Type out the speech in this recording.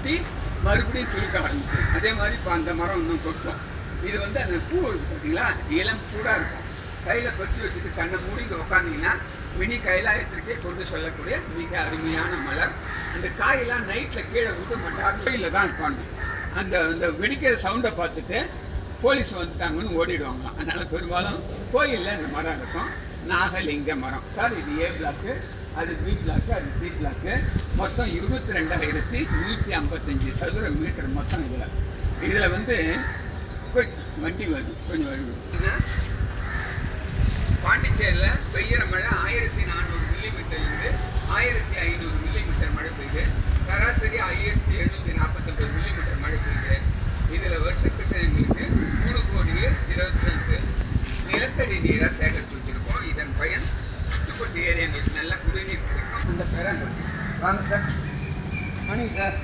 கொட்டி மறுபடியும் துளுக்க ஆரம்பிக்கும். அதே மாதிரி இப்போ அந்த மரம் இன்னும் கொட்டும். இது வந்து அந்த பூ பார்த்தீங்களா, இளம் சூடாக இருக்கும். கையில் பறிச்சு வச்சுட்டு கண்ணை மூடி இங்கே உட்காந்திங்கன்னா மினி கைலாயத்திற்கே கொண்டு சொல்லக்கூடிய மிக அருமையான மலர். அந்த காயெல்லாம் நைட்டில் கீழே விட்டு மாட்டாங்க, கோயிலில் தான் இருப்பாங்க. அந்த அந்த வெடிக்கிற சவுண்டை பார்த்துட்டு போலீஸ் வந்துட்டாங்கன்னு ஓடிடுவாங்களாம். அதனால் பெரும்பாலும் கோயிலில் இந்த மரம் இருக்கும். நாகலிங்க மரம் சார். இது ஏ பிளாக்கு, அது பி பிளாக்கு, அது சி பிளாக்கு. மொத்தம் 22,155 சதுர மீட்டர் மொத்தம். இதில் வந்து வண்டி வருது, கொஞ்சம் வருது. பாண்டிச்சேரியில் பெய்கிற மழை 1400 மில்லிமீட்டர்லேருந்து 1500 மில்லிமீட்டர் மழை பெய்யுது. சராசரி 5749 மில்லிமீட்டர் மழை பெய்யுது. இதில் வருஷத்துக்கு எங்களுக்கு 3,20,00,000 நிலத்தடி நீரை சேகரித்து வச்சுருக்கோம். இதன் பயன் சுற்றுப்பட்டு ஏரியாங்களுக்கு நல்ல குடிநீர் கிடைக்கும். அந்த பேரை வாங்க சார். மணி சார்.